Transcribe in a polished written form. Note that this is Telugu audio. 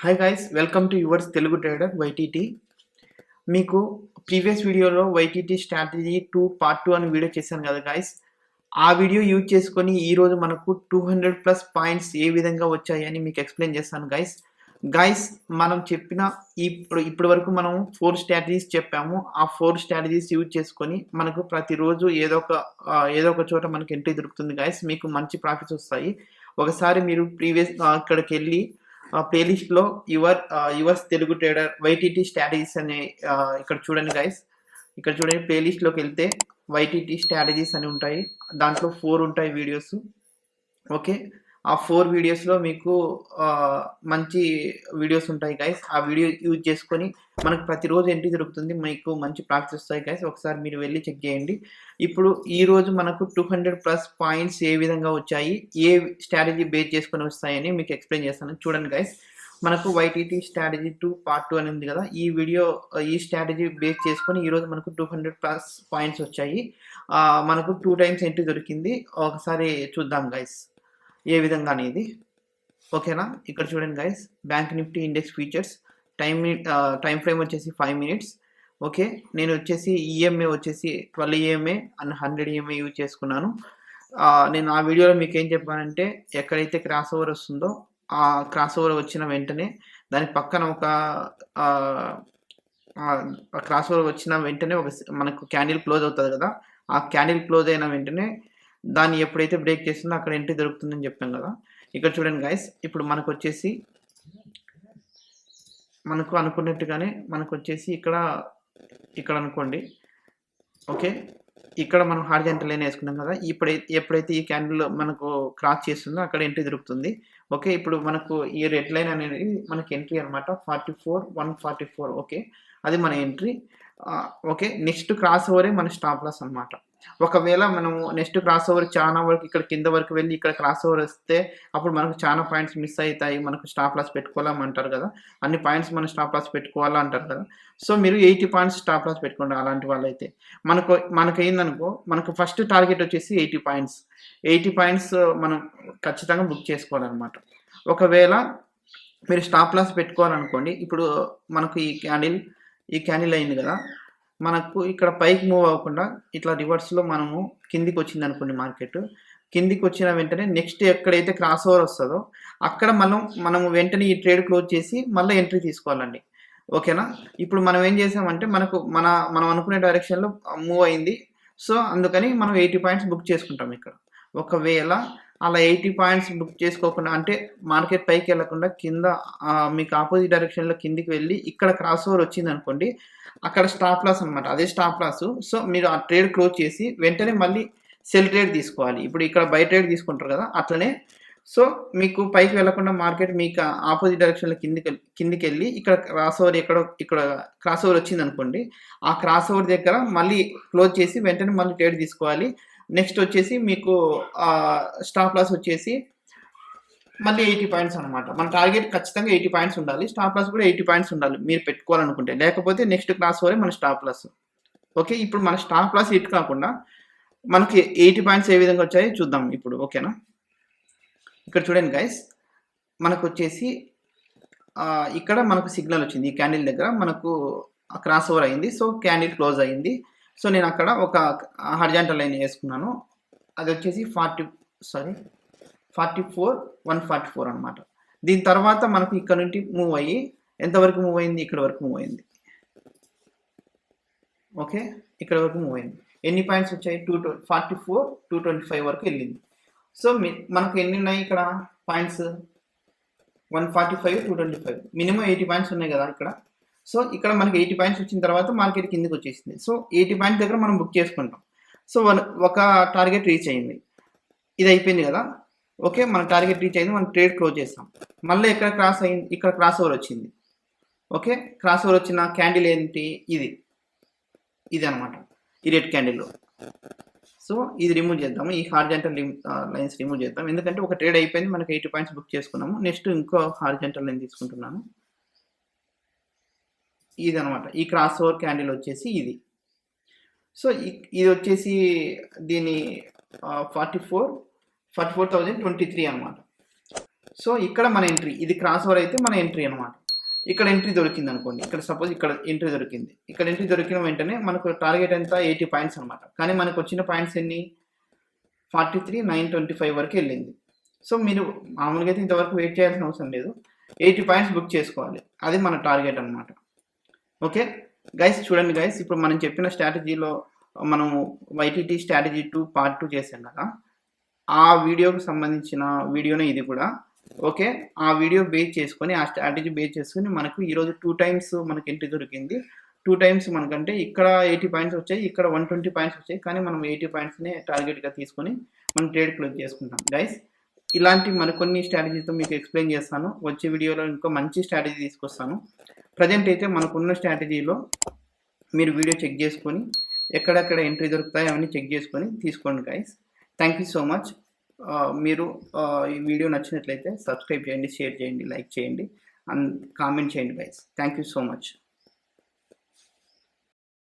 Hi guys, welcome to yours Telugu trader YTT. మీకు ప్రీవియస్ వీడియోలో YTT స్ట్రాటజీ 2 పార్ట్ 2 అని వీడియో చేశాను కదా గైస్. ఆ వీడియో యూజ్ చేసుకొని ఈరోజు మనకు 200+ పాయింట్స్ ఏ విధంగా వచ్చాయని మీకు ఎక్స్ప్లెయిన్ చేస్తాను గైస్. మనం చెప్పిన ఇప్పటి వరకు మనం 4 స్ట్రాటజీస్ చెప్పాము. ఆ 4 స్ట్రాటజీస్ యూజ్ చేసుకొని మనకు ప్రతిరోజు ఏదో ఒక చోట మనకు ఎంట్రీ దొరుకుతుంది గైస్. మీకు మంచి ప్రాఫిట్స్ వస్తాయి. ఒకసారి మీరు అక్కడికి వెళ్ళి ప్లేలిస్ట్లో yours Telugu trader YTT strategies అనే ఇక్కడ చూడండి గైస్. ఇక్కడ చూడండి, ప్లేలిస్ట్లోకి వెళ్తే YTT స్ట్రాటజీస్ అని ఉంటాయి. దాంట్లో 4 ఉంటాయి వీడియోస్. ఓకే, ఆ 4 వీడియోస్లో మీకు మంచి వీడియోస్ ఉంటాయి గైస్. ఆ వీడియో యూజ్ చేసుకొని మనకు ప్రతిరోజు ఎంట్రీ దొరుకుతుంది. మీకు మంచి ప్రాఫిట్స్ వస్తాయి గైస్. ఒకసారి మీరు వెళ్ళి చెక్ చేయండి. ఇప్పుడు ఈరోజు మనకు 200+ పాయింట్స్ ఏ విధంగా వచ్చాయి, ఏ స్ట్రాటజీ బేస్ చేసుకొని వస్తాయని మీకు ఎక్స్ప్లెయిన్ చేస్తాను. చూడండి గైస్, మనకు YTT స్ట్రాటజీ 2 పార్ట్ 2 అని ఉంది కదా. ఈ స్ట్రాటజీ బేస్ చేసుకొని ఈరోజు మనకు 200+ పాయింట్స్ వచ్చాయి. మనకు 2 టైమ్స్ ఎంట్రీ దొరికింది. ఒకసారి చూద్దాం గైస్ ఏ విధంగా అనేది. ఓకేనా, ఇక్కడ చూడండి guys, BankNifty index futures time frame వచ్చేసి 5 minutes. ఓకే, నేను వచ్చేసి EMA వచ్చేసి 12 EMA అండ్ 100 EMA యూజ్ చేసుకున్నాను. నేను ఆ వీడియోలో మీకు ఏం చెప్పానంటే, ఎక్కడైతే క్రాస్ ఓవర్ వస్తుందో ఆ క్రాస్ ఓవర్ వచ్చిన వెంటనే దాని పక్కన ఒక క్రాస్ ఓవర్ వచ్చిన వెంటనే మనకు క్యాండిల్ క్లోజ్ అవుతుంది కదా. ఆ క్యాండిల్ క్లోజ్ అయిన వెంటనే దాన్ని ఎప్పుడైతే బ్రేక్ చేస్తుందో అక్కడ ఎంట్రీ దొరుకుతుందని చెప్పాం కదా. ఇక్కడ చూడండి గైస్, ఇప్పుడు మనకు వచ్చేసి మనకు అనుకున్నట్టుగానే మనకు వచ్చేసి ఇక్కడ అనుకోండి. ఓకే, ఇక్కడ మనం హారిజాంటల్ లైన్ వేసుకున్నాం కదా. ఎప్పుడైతే ఈ క్యాండిల్ మనకు క్రాస్ చేస్తుందో అక్కడ ఎంట్రీ దొరుకుతుంది. ఓకే, ఇప్పుడు మనకు ఈ రెడ్ లైన్ అనేది మనకి ఎంట్రీ అనమాట, 144. ఓకే, అది మన ఎంట్రీ. ఓకే, నెక్స్ట్ క్రాస్ ఓవరే మన స్టాప్ లాస్ అనమాట. ఒకవేళ మనము నెక్స్ట్ క్రాస్ ఓవర్ చాలా వరకు ఇక్కడ కింద వరకు వెళ్ళి ఇక్కడ క్రాస్ ఓవర్ వస్తే అప్పుడు మనకు చాలా పాయింట్స్ మిస్ అవుతాయి. మనకు స్టాప్ లాస్ పెట్టుకోవాలంటారు కదా, అన్ని పాయింట్స్ మనం స్టాప్ లాస్ పెట్టుకోవాలా అంటారు కదా. సో మీరు 80 పాయింట్స్ స్టాప్ లాస్ పెట్టుకోండి. అలాంటి వాళ్ళు అయితే మనకు ఏందనుకో, మనకు ఫస్ట్ టార్గెట్ వచ్చేసి 80 పాయింట్స్. 80 పాయింట్స్ మనం ఖచ్చితంగా బుక్ చేసుకోవాలన్నమాట. ఒకవేళ మీరు స్టాప్ లాస్ పెట్టుకోవాలనుకోండి, ఇప్పుడు మనకు ఈ క్యాండిల్ అయింది కదా, మనకు ఇక్కడ పైకి మూవ్ అవ్వకుండా ఇట్లా రివర్స్లో మనము కిందికి వచ్చింది అనుకోండి, మార్కెట్ కిందికి వచ్చిన వెంటనే నెక్స్ట్ ఎక్కడైతే క్రాస్ ఓవర్ వస్తుందో అక్కడ మనము వెంటనే ఈ ట్రేడ్ క్లోజ్ చేసి మళ్ళీ ఎంట్రీ తీసుకోవాలండి. ఓకేనా, ఇప్పుడు మనం ఏం చేసామంటే మనం అనుకునే డైరెక్షన్లో మూవ్ అయింది. సో అందుకని మనం 80 పాయింట్స్ బుక్ చేసుకుంటాం ఇక్కడ. ఒకవేళ అలా 80 పాయింట్స్ బుక్ చేసుకోకుండా, అంటే మార్కెట్ పైకి వెళ్ళకుండా కింద మీకు ఆపోజిట్ డైరెక్షన్లో కిందికి వెళ్ళి ఇక్కడ క్రాస్ ఓవర్ వచ్చింది అనుకోండి, అక్కడ స్టాప్ లాస్ అనమాట, అదే స్టాప్ లాస్. సో మీరు ఆ ట్రేడ్ క్లోజ్ చేసి వెంటనే మళ్ళీ సెల్ ట్రేడ్ తీసుకోవాలి. ఇప్పుడు ఇక్కడ బై ట్రేడ్ తీసుకుంటారు కదా, అట్లనే. సో మీకు పైకి వెళ్లకుండా మార్కెట్ మీకు ఆపోజిట్ డైరెక్షన్లో కిందికి వెళ్ళి ఇక్కడ క్రాస్ ఓవర్ ఇక్కడ క్రాస్ ఓవర్ వచ్చింది అనుకోండి, ఆ క్రాస్ ఓవర్ దగ్గర మళ్ళీ క్లోజ్ చేసి వెంటనే మళ్ళీ ట్రేడ్ తీసుకోవాలి. నెక్స్ట్ వచ్చేసి మీకు స్టాప్ లాస్ వచ్చేసి మళ్ళీ 80 పాయింట్స్ అనమాట. మన టార్గెట్ ఖచ్చితంగా 80 పాయింట్స్ ఉండాలి, స్టాప్ లాస్ కూడా 80 పాయింట్స్ ఉండాలి మీరు పెట్టుకోవాలనుకుంటే. లేకపోతే నెక్స్ట్ క్లాస్ వరే మన స్టాప్ లాస్. ఓకే, ఇప్పుడు మన స్టాప్ లాస్ హిట్ కాకుండా మనకి 80 పాయింట్స్ ఏ విధంగా వచ్చాయో చూద్దాం ఇప్పుడు. ఓకేనా, ఇక్కడ చూడండి గైస్, మనకు వచ్చేసి ఇక్కడ మనకు సిగ్నల్ వచ్చింది. ఈ క్యాండిల్ దగ్గర మనకు క్రాస్ ఓవర్ అయింది. సో క్యాండిల్ క్లోజ్ అయింది. సో నేను అక్కడ ఒక హారిజాంటల్ లైన్ వేసుకున్నాను. అది వచ్చేసి 144 అనమాట. దీని తర్వాత మనకు ఇక్కడ నుండి మూవ్ అయ్యి ఎంతవరకు మూవ్ అయింది, ఇక్కడ వరకు మూవ్ అయింది. ఓకే, ఇక్కడ వరకు మూవ్ అయింది. ఎన్ని పాయింట్స్ వచ్చాయి? 244, 225 వరకు వెళ్ళింది. సో మనకు ఎన్ని ఉన్నాయి ఇక్కడ పాయింట్స్? 145, 225, మినిమం 80 పాయింట్స్ ఉన్నాయి కదా ఇక్కడ. సో ఇక్కడ మనకి 80 పాయింట్స్ వచ్చిన తర్వాత మార్కెట్ కిందకి వచ్చేసింది. సో 80 పాయింట్స్ దగ్గర మనం బుక్ చేసుకుంటాం. సో ఒక టార్గెట్ రీచ్ అయింది, ఇది అయిపోయింది కదా. ఓకే, మన టార్గెట్ రీచ్ అయింది, మనం ట్రేడ్ క్లోజ్ చేస్తాం. మళ్ళీ ఇక్కడ క్రాస్ అయింది, ఇక్కడ క్రాస్ ఓవర్ వచ్చింది. ఓకే, క్రాస్ ఓవర్ వచ్చిన క్యాండిల్ ఏంటి? ఇది అనమాట, ఈ రెడ్ క్యాండిల్లో. సో ఇది రిమూవ్ చేద్దాము, ఈ హారిజాంటల్ లైన్స్ రిమూవ్ చేద్దాం. ఎందుకంటే ఒక ట్రేడ్ అయిపోయింది, మనకి 80 పాయింట్స్ బుక్ చేసుకున్నాము. నెక్స్ట్ ఇంకో హారిజాంటల్ లైన్ తీసుకుంటున్నాను. ఇది అనమాట, ఈ క్రాస్ ఓవర్ క్యాండిల్ వచ్చేసి ఇది. సో ఇది వచ్చేసి దీని 44,023 అనమాట. సో ఇక్కడ మన ఎంట్రీ, ఇది క్రాస్ ఓవర్ అయితే మన ఎంట్రీ అనమాట. ఇక్కడ ఎంట్రీ దొరికింది అనుకోండి, ఇక్కడ సపోజ్ ఇక్కడ ఎంట్రీ దొరికింది, ఇక్కడ ఎంట్రీ దొరికిన వెంటనే మనకు టార్గెట్ ఎంత 80 పాయింట్స్ అనమాట. కానీ మనకు వచ్చిన పాయింట్స్ ఎన్ని 43,925 వరకు వెళ్ళింది. సో మీరు మామూలుగా అయితే ఇంతవరకు వెయిట్ చేయాల్సిన అవసరం లేదు, 80 పాయింట్స్ బుక్ చేసుకోవాలి, అది మన టార్గెట్ అనమాట. ఓకే గైస్, చూడండి గైస్, ఇప్పుడు మనం చెప్పిన స్ట్రాటజీలో మనం YTT స్ట్రాటజీ 2 పార్ట్ 2 చేసాం కదా, ఆ వీడియోకి సంబంధించిన వీడియోనే ఇది కూడా. ఓకే, ఆ వీడియో బేస్ చేసుకొని, ఆ స్ట్రాటజీ బేస్ చేసుకొని మనకు ఈరోజు 2 టైమ్స్ మనకి ఎంట్రీ దొరికింది. 2 టైమ్స్ మనకంటే ఇక్కడ 80 పాయింట్స్ వచ్చాయి, ఇక్కడ 120 పాయింట్స్ వచ్చాయి. కానీ మనం 80 పాయింట్స్ని టార్గెట్గా తీసుకొని మనం ట్రేడ్ క్లోజ్ చేసుకుంటాం గైస్. ఇలాంటి మరికొన్ని స్ట్రాటజీతో మీకు ఎక్స్ప్లెయిన్ చేస్తాను. వచ్చే వీడియోలో ఇంకో మంచి స్ట్రాటజీ తీసుకొస్తాను. ప్రజెంట్ అయితే మనకున్న స్ట్రాటజీలో మీరు వీడియో చెక్ చేసుకొని ఎక్కడెక్కడ ఎంట్రీ దొరుకుతాయో అవన్నీ చెక్ చేసుకొని తీసుకోండి guys. Thank you so much. మీరు ఈ వీడియో నచ్చినట్లయితే సబ్స్క్రైబ్ చేయండి, షేర్ చేయండి, లైక్ చేయండి అండ్ కామెంట్ చేయండి guys. Thank you so much.